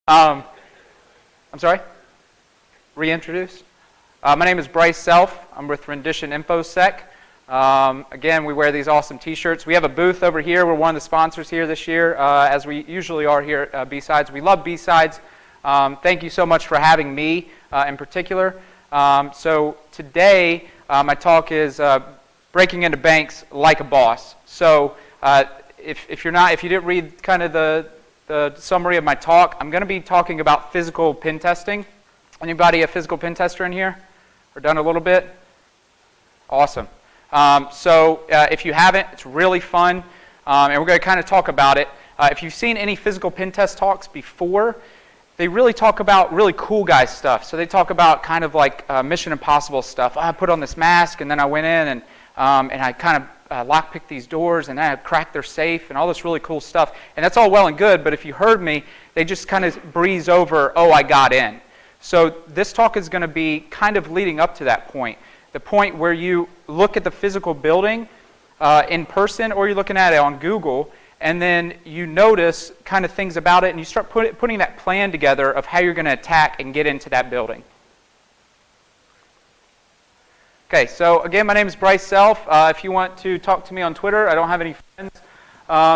I'm sorry? Reintroduce? My name is Brice Self. I'm with Rendition InfoSec. Again, we wear these awesome t-shirts. We have a booth over here. We're one of the sponsors here this year, as we usually are here at B-Sides. We love B-Sides. Thank you so much for having me in particular. So today, my talk is breaking into banks like a boss. So if you didn't read kind of the summary of my talk, I'm going to be talking about physical pen testing. Anybody a physical pen tester in here? Or done a little bit? Awesome. So if you haven't, it's really fun, and we're going to kind of talk about it. If you've seen any physical pen test talks before, they really talk about really cool guy stuff. So they talk about kind of like Mission Impossible stuff. I put on this mask, and then I went in, and I kind of lockpicked these doors, and then I cracked their safe, and all this really cool stuff. And that's all well and good, but if you heard me, they just kind of breeze over, oh, I got in. So this talk is going to be kind of leading up to that point. The point where you look at the physical building in person, or you're looking at it on Google, and then you notice kind of things about it, and you start putting that plan together of how you're going to attack and get into that building. Okay, so again, my name is Brice Self. If you want to talk to me on Twitter, I don't have any friends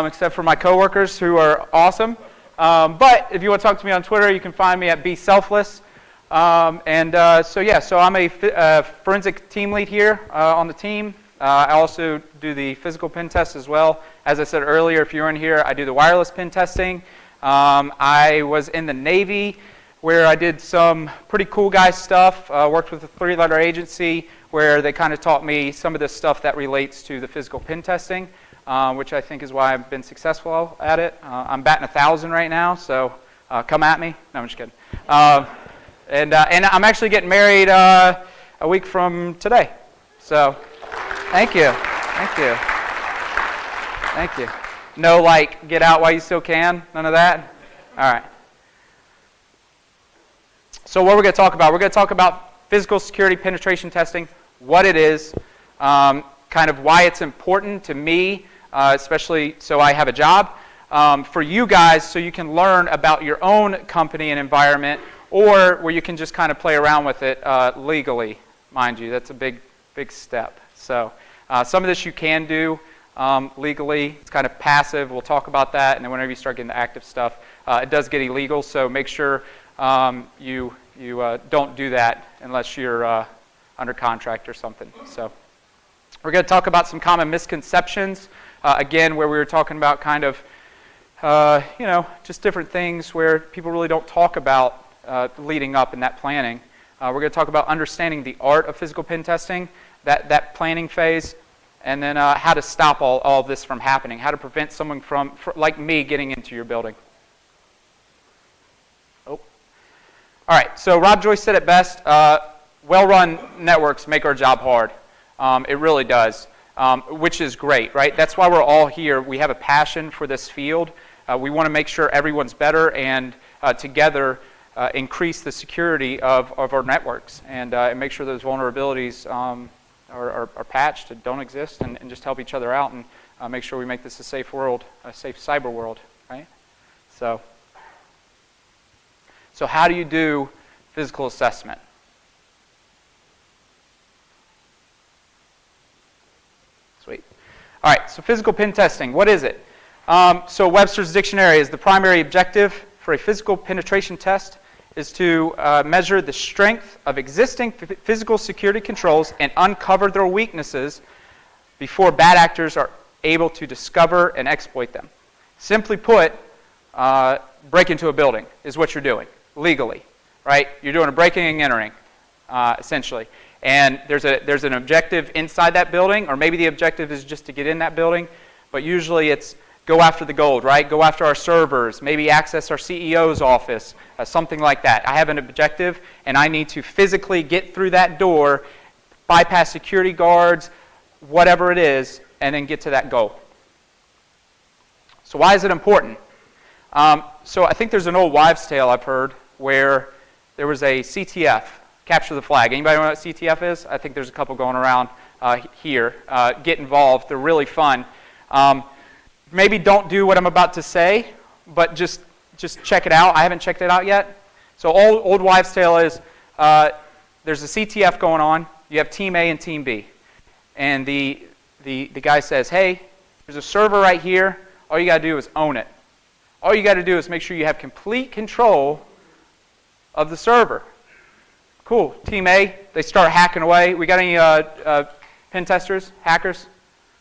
except for my coworkers who are awesome. But if you want to talk to me on Twitter, you can find me at BSelfless. So I'm a forensic team lead here on the team. I also do the physical pen test as well. As I said earlier, if you're in here, I do the wireless pen testing. I was in the Navy where I did some pretty cool guy stuff, worked with a 3-letter agency where they kind of taught me some of the stuff that relates to the physical pen testing, which I think is why I've been successful at it. I'm batting 1,000 right now, so come at me. No, I'm just kidding. And I'm actually getting married a week from today. So thank you. Thank you. Thank you. No, like, get out while you still can? None of that? All right. So what we're going to talk about, we're going to talk about physical security penetration testing, what it is, kind of why it's important to me, especially so I have a job, for you guys so you can learn about your own company and environment, or where you can just kind of play around with it legally, mind you. That's a big step. So some of this you can do legally. It's kind of passive. We'll talk about that. And then whenever you start getting the active stuff, it does get illegal. So make sure you don't do that unless you're under contract or something. So we're going to talk about some common misconceptions. Again, where we were talking about kind of, just different things where people really don't talk about leading up in that planning. We're going to talk about understanding the art of physical pen testing, that planning phase, and then how to stop all of this from happening, how to prevent someone from, like me, getting into your building. Oh. All right, so Rob Joyce said it best, well-run networks make our job hard. It really does, which is great, right? That's why we're all here. We have a passion for this field. We want to make sure everyone's better and together increase the security of our networks and make sure those vulnerabilities are patched and don't exist, and just help each other out and make sure we make this a safe world, a safe cyber world, right? So how do you do physical assessment? Sweet. All right, so physical pen testing, what is it? So Webster's Dictionary is the primary objective for a physical penetration test is to measure the strength of existing physical security controls and uncover their weaknesses before bad actors are able to discover and exploit them. Simply put, break into a building is what you're doing legally, right? You're doing a breaking and entering, essentially. And there's an objective inside that building, or maybe the objective is just to get in that building, but usually it's go after the gold, right? Go after our servers, maybe access our CEO's office, something like that. I have an objective, and I need to physically get through that door, bypass security guards, whatever it is, and then get to that goal. So why is it important? So I think there's an old wives' tale I've heard where there was a CTF, capture the flag. Anybody know what CTF is? I think there's a couple going around here. Get involved. They're really fun. Maybe don't do what I'm about to say, but just just check it out. I haven't checked it out yet. So old wives' tale is there's a CTF going on. You have Team A and Team B. And the guy says, hey, there's a server right here. All you got to do is own it. All you got to do is make sure you have complete control of the server. Cool. Team A, they start hacking away. We got any pen testers, hackers?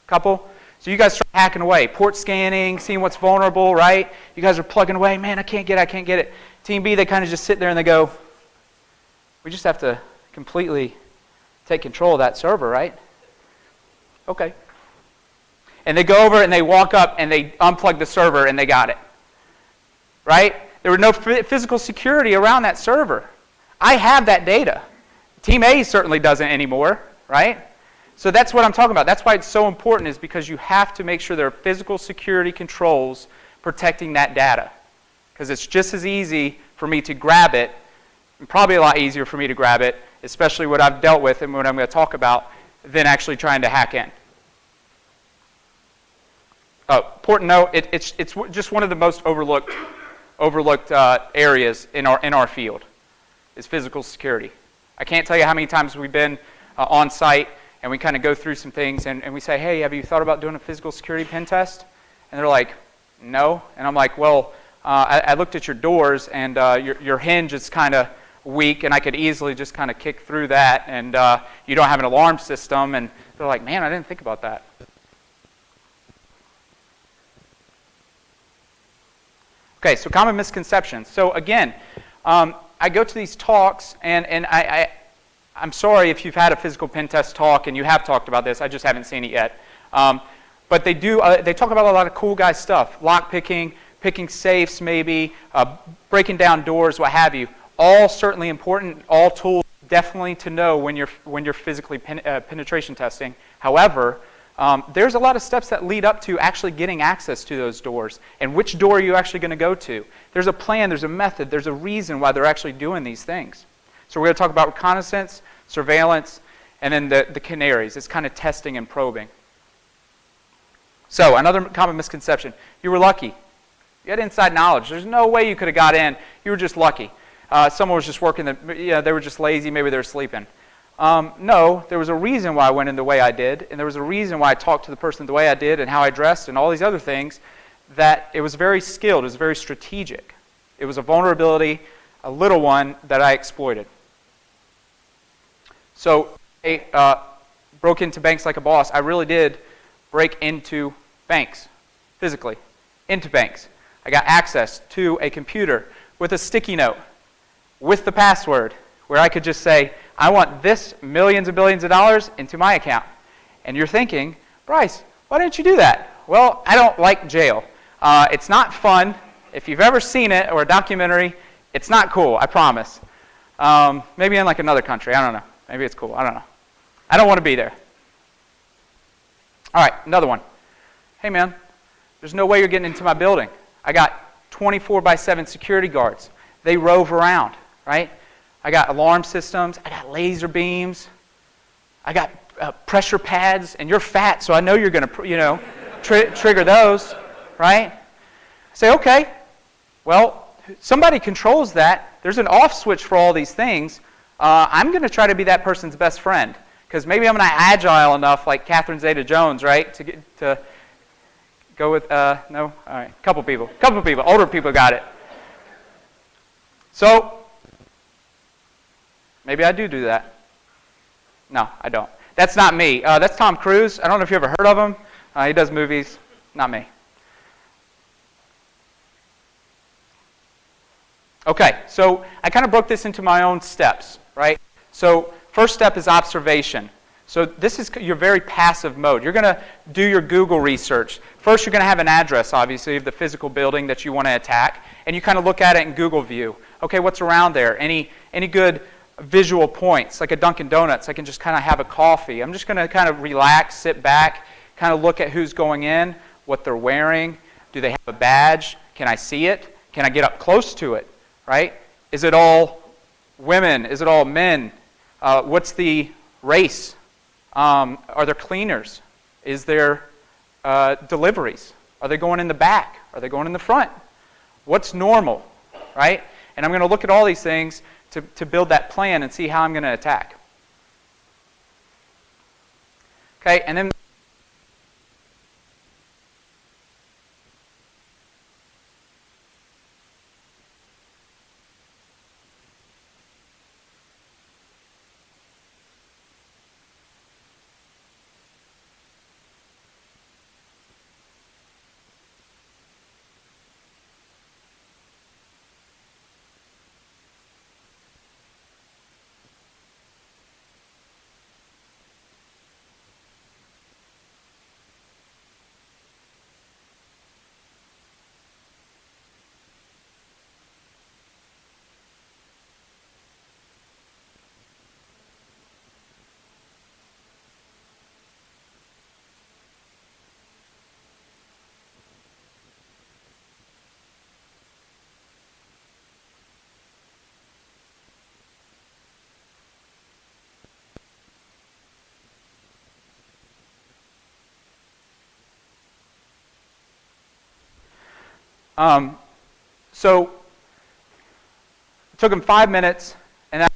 Couple? So you guys start hacking away, port scanning, seeing what's vulnerable, right? You guys are plugging away. Man, I can't get it. Team B, they kind of just sit there and they go, we just have to completely take control of that server, right? Okay. And they go over and they walk up and they unplug the server and they got it. Right? There was no physical security around that server. I have that data. Team A certainly doesn't anymore, right? So that's what I'm talking about. That's why it's so important, is because you have to make sure there are physical security controls protecting that data. Because it's just as easy for me to grab it, and probably a lot easier for me to grab it, especially what I've dealt with and what I'm going to talk about, than actually trying to hack in. Oh, important note, it's just one of the most overlooked areas in our field, is physical security. I can't tell you how many times we've been on site and we kind of go through some things and we say, hey, have you thought about doing a physical security pen test? And they're like, no. And I'm like, well, I looked at your doors and your hinge is kind of weak and I could easily just kind of kick through that, and you don't have an alarm system. And they're like, man, I didn't think about that. Okay, so common misconceptions. So again, I go to these talks, and I'm sorry if you've had a physical pen test talk and you have talked about this. I just haven't seen it yet. But they talk about a lot of cool guy stuff: lock picking, picking safes, maybe breaking down doors, what have you. All certainly important. All tools definitely to know when you're physically penetration testing. However, there's a lot of steps that lead up to actually getting access to those doors. And which door are you actually going to go to? There's a plan, there's a method, there's a reason why they're actually doing these things. So we're going to talk about reconnaissance, surveillance, and then the canaries. It's kind of testing and probing. So another common misconception: you were lucky. You had inside knowledge. There's no way you could have got in. You were just lucky. Someone was just working, they were just lazy, maybe they were sleeping. No, there was a reason why I went in the way I did, and there was a reason why I talked to the person the way I did and how I dressed and all these other things, that it was very skilled, it was very strategic. It was a vulnerability, a little one, that I exploited. So I broke into banks like a boss. I really did break into banks, physically, into banks. I got access to a computer with a sticky note, with the password, where I could just say, I want this millions and billions of dollars into my account. And you're thinking, Brice, why didn't you do that? Well, I don't like jail. It's not fun. If you've ever seen it or a documentary, it's not cool, I promise. Maybe in like another country, I don't know. Maybe it's cool, I don't know. I don't want to be there. All right, another one. Hey man, there's no way you're getting into my building. I got 24/7 security guards. They rove around, right? I got alarm systems, I got laser beams, I got pressure pads, and you're fat, so I know you're going to, trigger those, right? I say, okay, well, somebody controls that. There's an off switch for all these things. I'm going to try to be that person's best friend, because maybe I'm not agile enough, like Catherine Zeta-Jones, right, to go with, no? All right, couple people, older people got it. So, maybe I do that. No, I don't. That's not me. That's Tom Cruise. I don't know if you ever heard of him. He does movies. Not me. Okay, so I kind of broke this into my own steps, right? So first step is observation. So this is your very passive mode. You're going to do your Google research. First, you're going to have an address, obviously, of the physical building that you want to attack, and you kind of look at it in Google view. Okay, what's around there? Any good visual points, like a Dunkin' Donuts? I can just kind of have a coffee. I'm just going to kind of relax, sit back, kind of look at who's going in, what they're wearing. Do they have a badge? Can I see it? Can I get up close to it, right? Is it all women? Is it all men? What's the race? Are there cleaners? Is there deliveries? Are they going in the back? Are they going in the front? What's normal, right? And I'm going to look at all these things to build that plan and see how I'm going to attack. Okay, and then so it took him 5 minutes, and that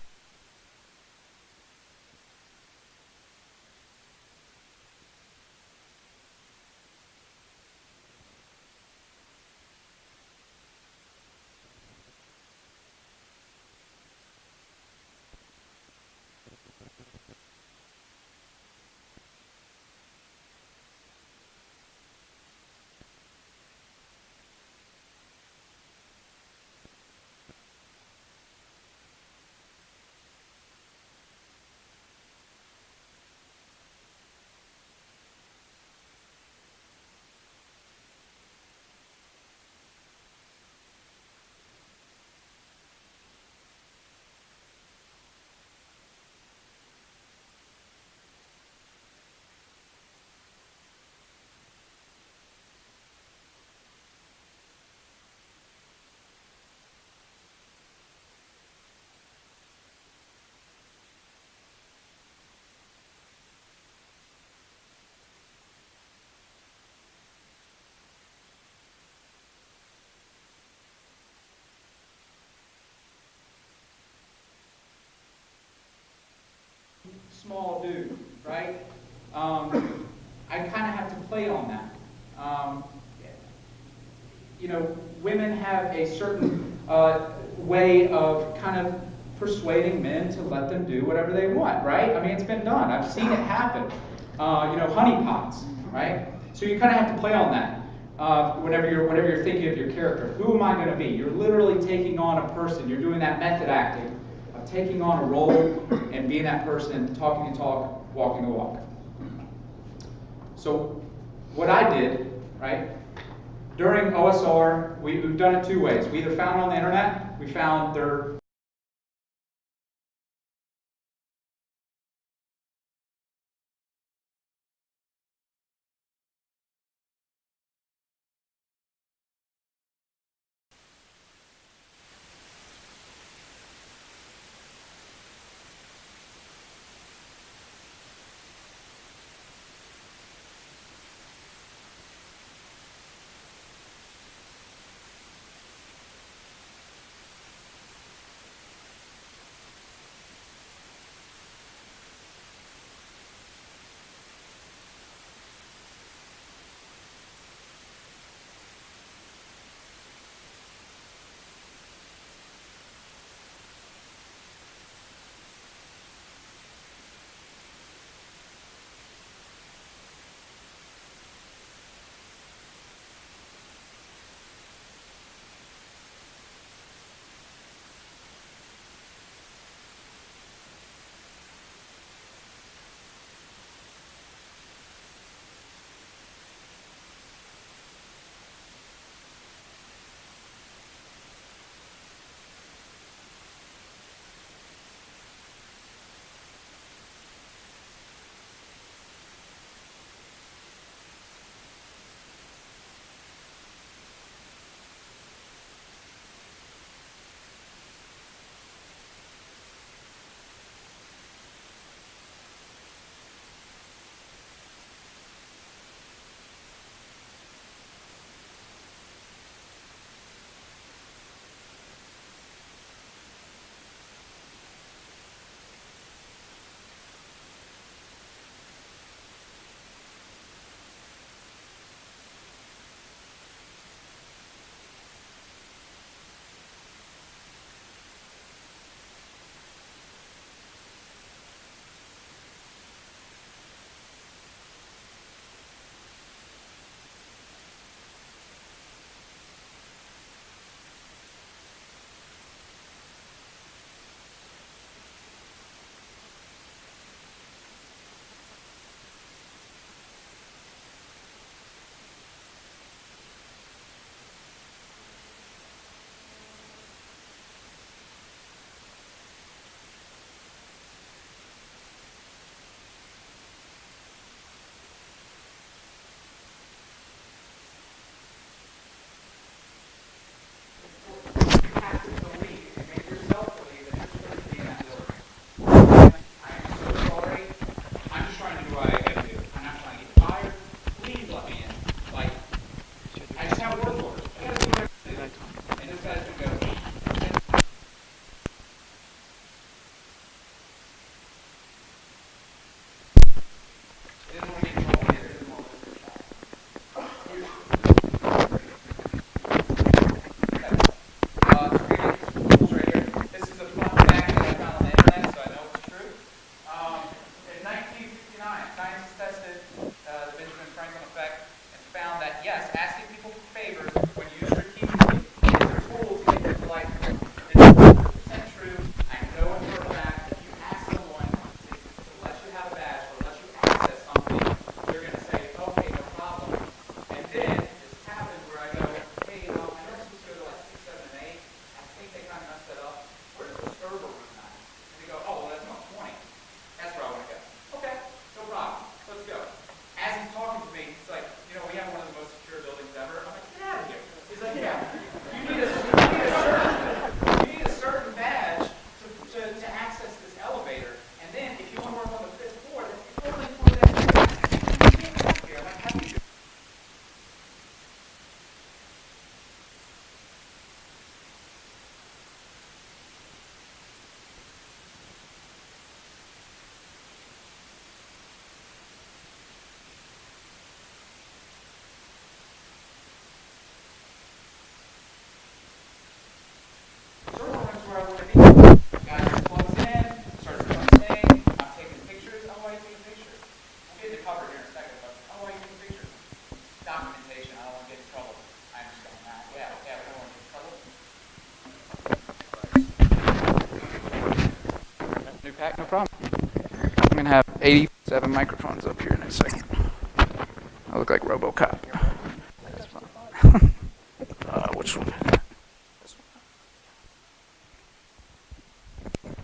small dude, right? I kind of have to play on that. Women have a certain way of kind of persuading men to let them do whatever they want, right? I mean, it's been done. I've seen it happen. Honeypots, right? So you kind of have to play on that whenever you're thinking of your character. Who am I going to be? You're literally taking on a person. You're doing that method acting of taking on a role and being that person, talking the talk, walking the walk. So what I did, right? During OSR, we've done it two ways. We either found it on the internet, we found their Pack, no problem. I'm going to have 87 microphones up here in a second. I look like RoboCop. Which one? This one.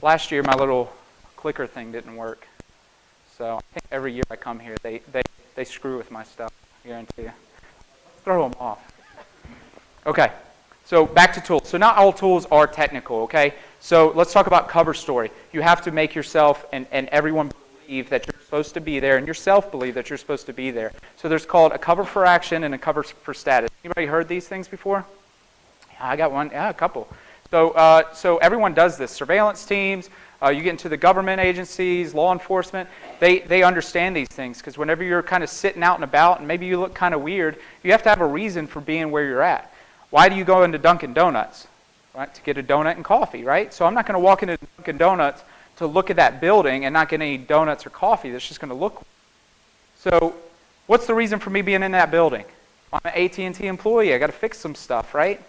Last year, my little clicker thing didn't work. So I think every year I come here, they screw with my stuff, I guarantee you. Throw them off. Okay, so back to tools. So not all tools are technical, okay? So let's talk about cover story. You have to make yourself and everyone believe that you're supposed to be there, and yourself believe that you're supposed to be there. So there's called a cover for action and a cover for status. Anybody heard these things before? Yeah, I got one. Yeah, a couple. So everyone does this. Surveillance teams, you get into the government agencies, law enforcement, they understand these things because whenever you're kind of sitting out and about and maybe you look kind of weird, you have to have a reason for being where you're at. Why do you go into Dunkin' Donuts? Right, to get a donut and coffee, right? So I'm not going to walk into Dunkin' Donuts to look at that building and not get any donuts or coffee. That's just going to look. So what's the reason for me being in that building? I'm an AT&T employee. I got to fix some stuff, right?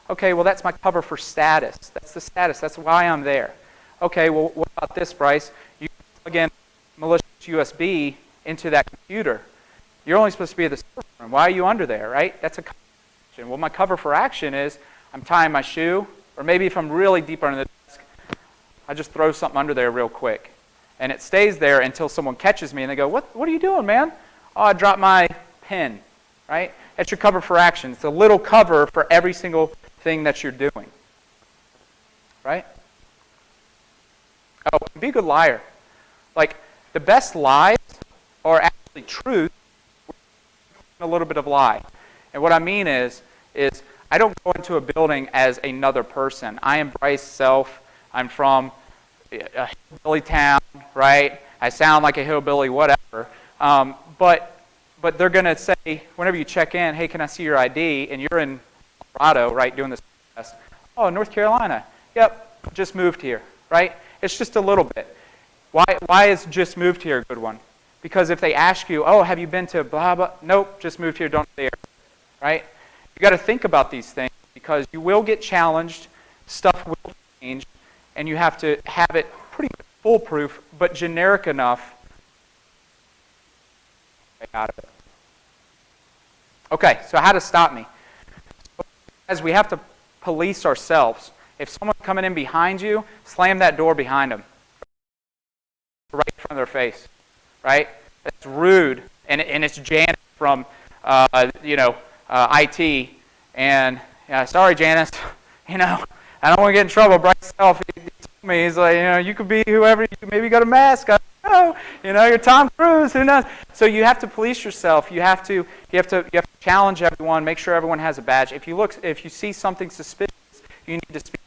Okay, well, that's my cover for status. That's the status. That's why I'm there. Okay, well, what about this, Brice? You plug in malicious USB into that computer. You're only supposed to be at the server room. Why are you under there, right? That's a cover for action. Well, my cover for action is I'm tying my shoe, or maybe if I'm really deep under the desk, I just throw something under there real quick. And it stays there until someone catches me and they go, what are you doing, man? Oh, I dropped my pen, right? That's your cover for action. It's a little cover for every single thing that you're doing, right? Oh, be a good liar. Like, the best lies are actually truth with a little bit of lie. And what I mean is I don't go into a building as another person. I am Brice Self. I'm from a hillbilly town, right? I sound like a hillbilly, whatever. But they're going to say, whenever you check in, hey, can I see your ID? And you're in Colorado, right, doing this test. Oh, North Carolina. Yep, just moved here, right? It's just a little bit. Why is just moved here a good one? Because if they ask you, oh, have you been to blah, blah? Nope, just moved here, don't stay here, right? You got to think about these things because you will get challenged, stuff will change, and you have to have it pretty foolproof, but generic enough out of it. Okay, so how to stop me? As we have to police ourselves. If someone's coming in behind you, slam that door behind them. Right in front of their face. Right? That's rude. And it's Janice from, IT. And, sorry, Janice. I don't want to get in trouble. Brice Self, he told me, he's like, you could be whoever, you maybe got a mask. I don't know. You're Tom Cruise. Who knows? So you have to police yourself. You have to challenge everyone. Make sure everyone has a badge. If you see something suspicious, you need to speak.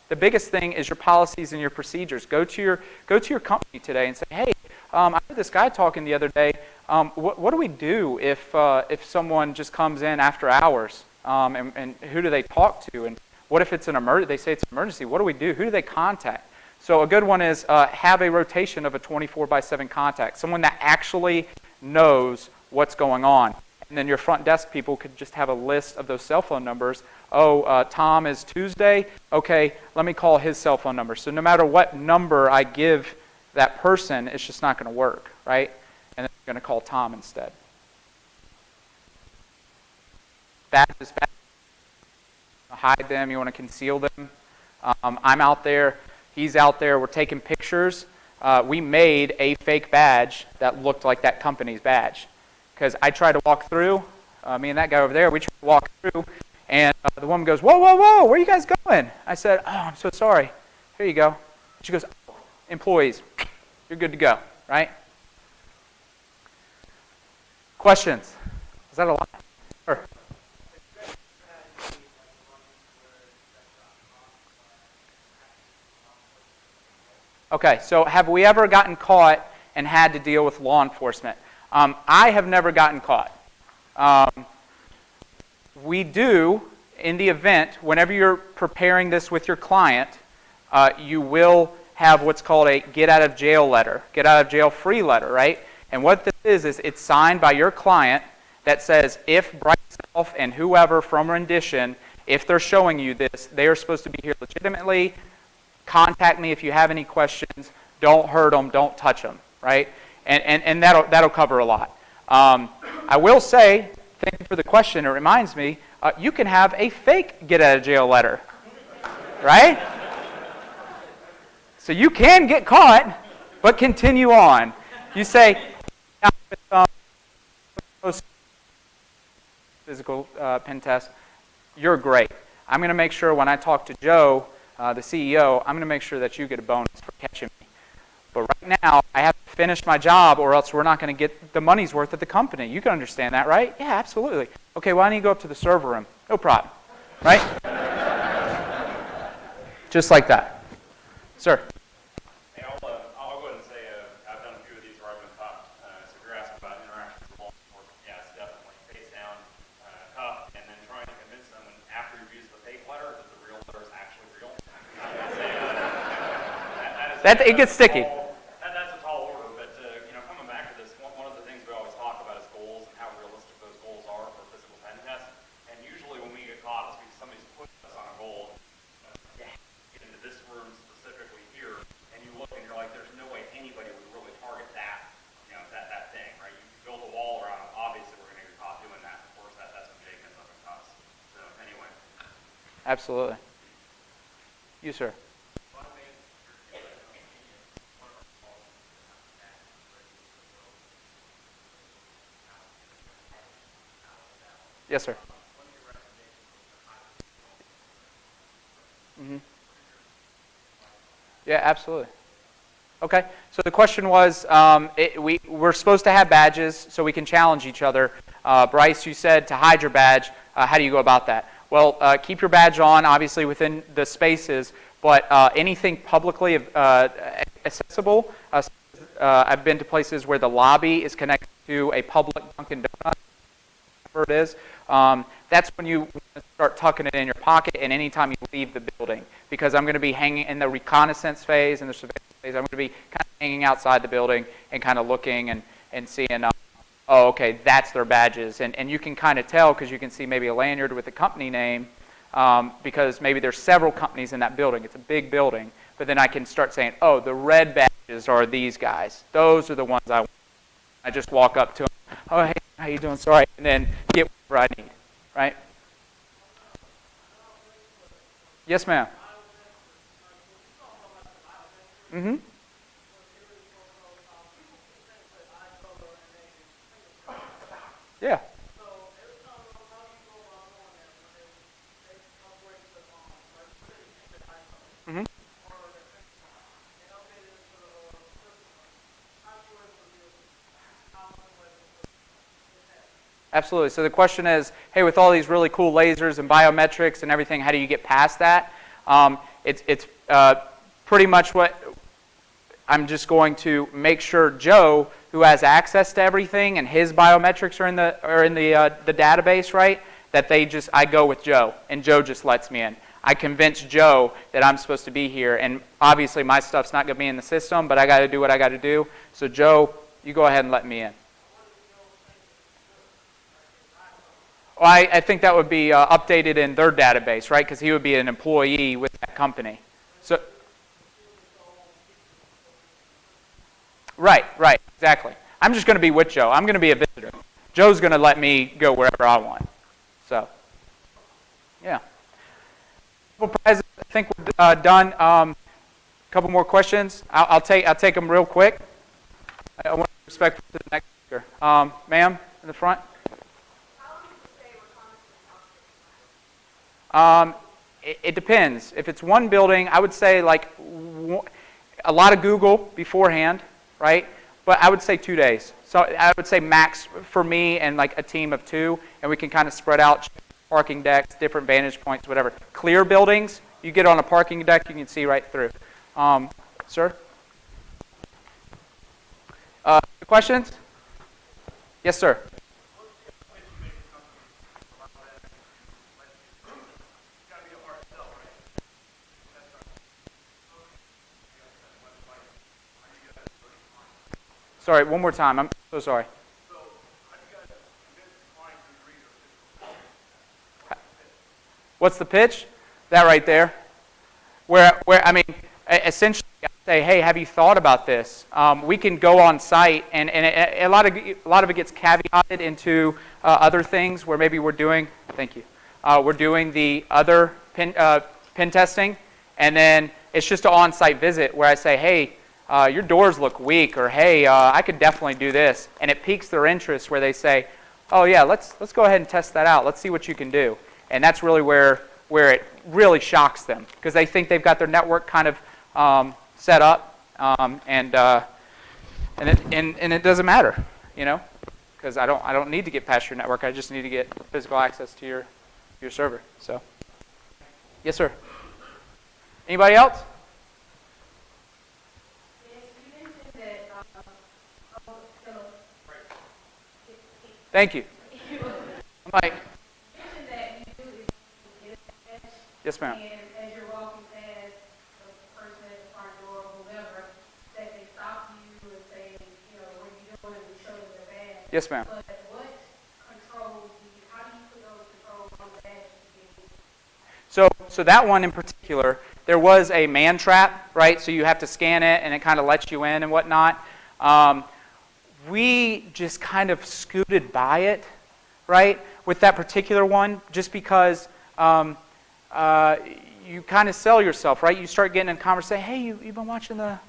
The biggest thing is your policies and your procedures. Go to your company today and say, hey, I heard this guy talking the other day. What do we do if someone just comes in after hours? And who do they talk to? And what if it's an emergency? They say it's an emergency. What do we do? Who do they contact? So a good one is have a rotation of a 24/7 contact, someone that actually knows what's going on. And then your front desk people could just have a list of those cell phone numbers. Oh, Tom is Tuesday. Okay, let me call his cell phone number. So no matter what number I give that person, it's just not going to work, right? And then you're going to call Tom instead. Badges. Hide them. You want to conceal them. I'm out there. He's out there. We're taking pictures. We made a fake badge that looked like that company's badge. Because I tried to walk through. Me and that guy over there, we tried to walk through. And the woman goes, whoa, whoa, whoa, where are you guys going? I said, oh, I'm so sorry. Here you go. She goes, oh, employees, you're good to go, right? Questions? Is that a lot? Sure. Okay, so have we ever gotten caught and had to deal with law enforcement? I have never gotten caught. We do, in the event, whenever you're preparing this with your client, you will have what's called a get out of jail letter, get out of jail free letter, right? And what this is it's signed by your client that says if Brice Self and whoever from rendition, if they're showing you this, they are supposed to be here legitimately, Contact me if you have any questions. Don't hurt them. Don't touch them, right? And that'll cover a lot. I will say, thank you for the question. It reminds me, you can have a fake get out of jail letter, right? So you can get caught, but continue on. You say, physical pen test, you're great. I'm going to make sure when I talk to Joe, the CEO, I'm going to make sure that you get a bonus for catching me. But right now, I have to finish my job or else we're not going to get the money's worth at the company. You can understand that, right? Yeah, absolutely. Okay, well, I need to go up to the server room. No problem, right? Just like that. Sir? Hey, I'll go ahead and say I've done a few of these where I've been caught. So if you're asking about interactions with law enforcement, yes, definitely. Face down, cuff, and then trying to convince them after you've used the fake letter that the real letter is actually real. It gets sticky. That's a tall order, but coming back to this, one of the things we always talk about is goals and how realistic those goals are for physical pen tests. And usually when we get caught, it's because somebody's pushed us on a goal. Get into this room specifically here, and you look and you're like, there's no way anybody would really target that, that thing, right? You build a wall around it. Obviously, we're going to get caught doing that. Of course, that's when Jake ends up in us. So anyway. Absolutely. You, sir. Yes, sir. Mm-hmm. Yeah, absolutely. Okay, so the question was, we're supposed to have badges so we can challenge each other. Brice, you said to hide your badge. How do you go about that? Well, keep your badge on, obviously, within the spaces, but anything publicly accessible. I've been to places where the lobby is connected to a public Dunkin' Donuts, whatever it is. That's when you start tucking it in your pocket and anytime you leave the building. Because I'm going to be hanging in the reconnaissance phase and the surveillance phase, I'm going to be kind of hanging outside the building and kind of looking and seeing, oh, okay, that's their badges. And you can kind of tell because you can see maybe a lanyard with the company name because maybe there's several companies in that building. It's a big building. But then I can start saying, oh, the red badges are these guys. Those are the ones I want. I just walk up to them. Oh, hey, how you doing? Sorry. And then get whatever I need, right? Yes, ma'am. Mm-hmm. Yeah. Mm-hmm. Absolutely. So the question is, hey, with all these really cool lasers and biometrics and everything, how do you get past that? It's pretty much what I'm just going to make sure Joe, who has access to everything and his biometrics are in the database, right? That I go with Joe and Joe just lets me in. I convince Joe that I'm supposed to be here, and obviously my stuff's not going to be in the system, but I got to do what I got to do. So Joe, you go ahead and let me in. Well, I think that would be updated in their database, right? Because he would be an employee with that company. So, right, exactly. I'm just going to be with Joe. I'm going to be a visitor. Joe's going to let me go wherever I want. So, yeah. Couple prizes. I think we're done. A couple more questions. I'll take them real quick. I want to respect to the next speaker. Ma'am, in the front. It depends. If it's one building, I would say like a lot of Google beforehand, right? But I would say 2 days. So I would say max for me and like a team of 2, and we can kind of spread out parking decks, different vantage points, whatever. Clear buildings, you get on a parking deck, you can see right through. Sir? Questions? Yes, sir. Sorry, one more time. I'm so sorry. What's the pitch? That right there. Where I mean, essentially I say, hey, have you thought about this? We can go on site, and a lot of it gets caveated into other things where maybe we're doing, thank you, we're doing the other pen testing, and then it's just an on-site visit where I say, hey, your doors look weak, or hey, I could definitely do this, and it piques their interest where they say, oh yeah, let's go ahead and test that out. Let's see what you can do, and that's really where it really shocks them because they think they've got their network kind of set up, and it doesn't matter, you know, because I don't need to get past your network. I just need to get physical access to your server. So, yes, sir. Anybody else? Thank you. I'm like, yes, ma'am. And as you're walking past the person at the front door or whoever, that they stop you and say, you know, what are you doing, and show them their badge. Yes, ma'am. But what controls how do you put those controls on the badge to get? So that one in particular, there was a man trap, right? So you have to scan it, and it kind of lets you in and whatnot. We just kind of scooted by it, right, with that particular one, just because you kind of sell yourself, right? You start getting in conversation, hey, you've been watching the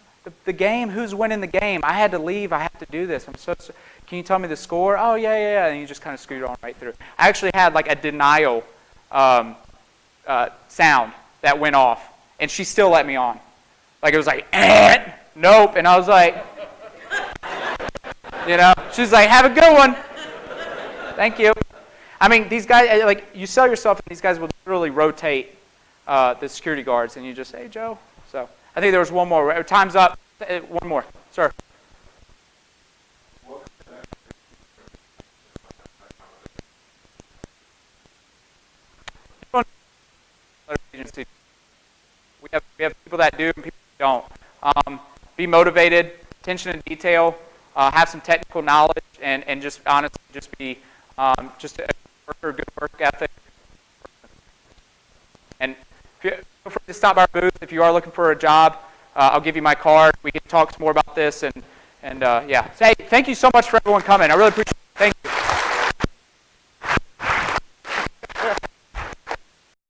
game? Who's winning the game? I had to leave. I have to do this. Can you tell me the score? Oh, yeah. And you just kind of scoot on right through. I actually had like a denial sound that went off, and she still let me on. Like it was like, nope. And I was like, you know, she's like, have a good one. Thank you. I mean, these guys, like, you sell yourself, and these guys will literally rotate the security guards, and you just say, hey, Joe. So I think there was one more. Time's up. One more. Sir. Agency. We have people that do and people that don't. Be motivated, attention to detail, have some technical knowledge, and just honestly just be just a worker, good work ethic. And feel free to stop by our booth if you are looking for a job. I'll give you my card. We can talk some more about this, and yeah. Hey, thank you so much for everyone coming. I really appreciate it.